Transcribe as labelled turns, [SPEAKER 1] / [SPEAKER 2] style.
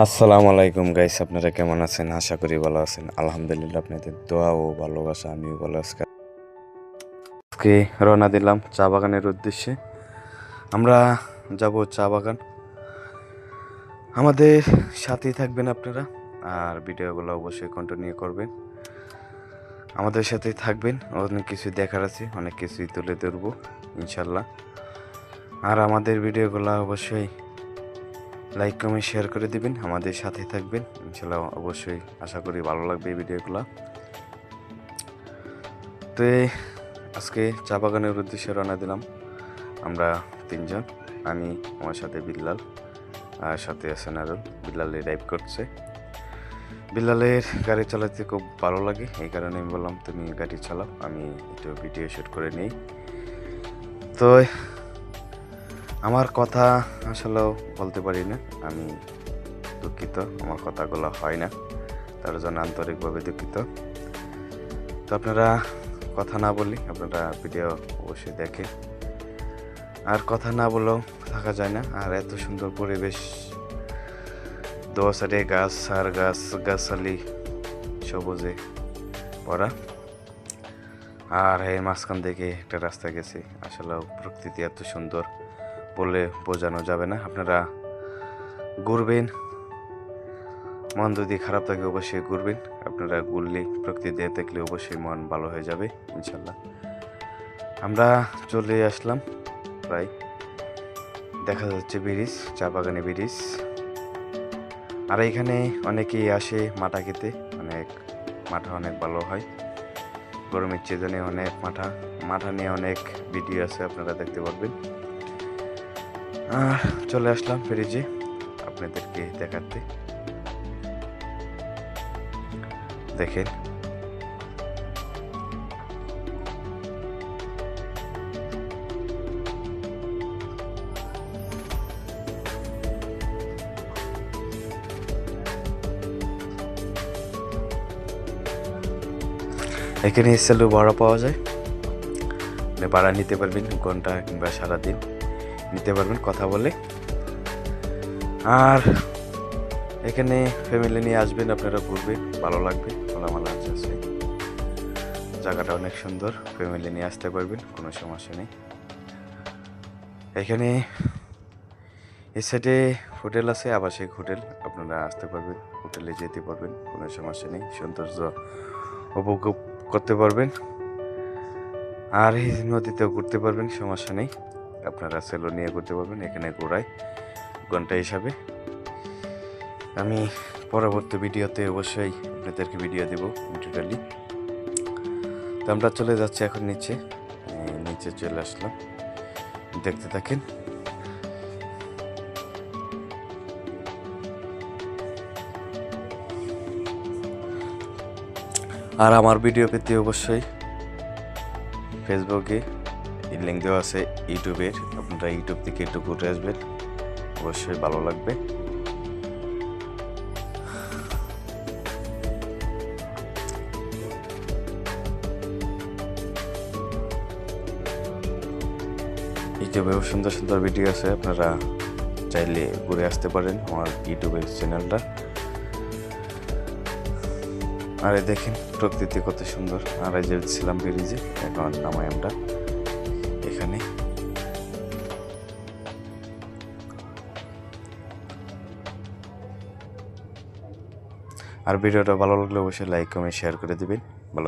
[SPEAKER 1] আসসালামু আলাইকুম গাইস, আপনারা কেমন আছেন? আশা করি ভালো আছেন। আলহামদুলিল্লাহ, আপনাদের দোয়া ও ভালোবাসা আমিও ভালো আছি। আজকে রওনা দিলাম চা বাগানের উদ্দেশ্যে। আমরা যাব চা বাগান। আমাদের সাথেই থাকবেন আপনারা, আর ভিডিওগুলো অবশ্যই কন্টিনিউ করবেন। আমাদের সাথেই থাকবেন, অনেক কিছু দেখার আছে, অনেক কিছুই তুলে ধরবো ইনশাল্লাহ। আর আমাদের ভিডিওগুলো অবশ্যই লাইক কমেন্ট শেয়ার করে দিবেন, আমাদের সাথে থাকবেন ইনশাল্লাহ। অবশ্যই আশা করি ভালো লাগবে এই ভিডিওগুলো। তো আজকে চা বাগানের উদ্দেশ্যে রওনা দিলাম আমরা তিনজন, আমি, আমার সাথে বিল্লাল, আর সাথে আছে নারুল। বিল্লালে ড্রাইভ করছে। বিল্লালের গাড়ি চালাতে খুব ভালো লাগে, এই কারণে আমি বললাম তুমি গাড়ি চালাও, আমি একটু ভিডিও শ্যুট করে নিই। তো আমার কথা আসলেও বলতে পারি না, আমি দুঃখিত, আমার কথাগুলো হয় না, তার জন্য আন্তরিকভাবে দুঃখিত। তো আপনারা কথা না বলি, আপনারা ভিডিও অবশ্যই দেখেন। আর কথা না বলেও থাকা যায় না। আর এত সুন্দর পরিবেশ, দোসারে গাছ আর গাছ গাছালি সবুজে ভরা। আর এর মাঝখান থেকে একটা রাস্তা গেছে। আসলে প্রকৃতি এত সুন্দর বলে বোঝানো যাবে না। আপনারা ঘুরবেন, মন যদি খারাপ থাকে অবশ্যই ঘুরবেন। আপনারা ঘুরলে, প্রকৃতি দেখলে অবশ্যই মন ভালো হয়ে যাবে ইনশাল্লাহ। আমরা চলে আসলাম প্রায়, দেখা যাচ্ছে ব্রিজ, চা বাগানে ব্রিজ। আর এখানে অনেকেই আসে মাঠা খেতে, মাঠা অনেক ভালো হয় গরমের সিজনে। অনেক মাঠা নিয়ে অনেক ভিডিও আছে, আপনারা দেখতে পারবেন। আর চলে আসলাম ব্রিজে আপনাদেরকে দেখাতে, দেখেন। এখানে স্যালু ভাড়া পাওয়া যায়, ভাড়া নিতে পারবেন, ঘন্টা কিংবা সারাদিন নিতে পারবেন কথা বলে। আর এখানে ফ্যামিলি নিয়ে আসবেন, আপনারা ঘুরবেন, ভালো লাগবে, খোলামেলা আছে। জায়গাটা অনেক সুন্দর, ফ্যামিলি নিয়ে আসতে পারবেন, কোনো সমস্যা নেই। এখানে এই সাইডে হোটেল আছে, আবাসিক হোটেল, আপনারা আসতে পারবেন, হোটেলে যেতে পারবেন, কোনো সমস্যা নেই, সৌন্দর্য উপভোগ করতে পারবেন। আর এই নদীতেও ঘুরতে পারবেন, সমস্যা নেই, আপনারা সেলো নিয়ে ঘুরতে পারবেন। এখানে ঘোরায় ঘন্টা হিসাবে। আমি পরবর্তী ভিডিওতে অবশ্যই আপনাদেরকে ভিডিও দেবো টোটালি। তো আমরা চলে যাচ্ছি এখন নিচে চলে আসলাম, দেখতে থাকেন। আর আমার ভিডিও পেতে অবশ্যই ফেসবুকে লিঙ্ক দেওয়া আছে, ইউটিউবের, আপনারা ইউটিউব থেকে একটু ঘুরে আসবেন, অবশ্যই ভালো লাগবে। ইউটিউবেও সুন্দর সুন্দর ভিডিও আছে, আপনারা চাইলে ঘুরে আসতে পারেন আমার ইউটিউবের চ্যানেলটা। আর দেখেন প্রকৃতি কত সুন্দর। আর এই যে ছিলাম ব্রিজে, এখন নামাই আমরা এখানে। আর ভিডিওটা ভালো লাগলে অবশ্যই লাইক কমেন্ট শেয়ার করে দিবেন। ভালো।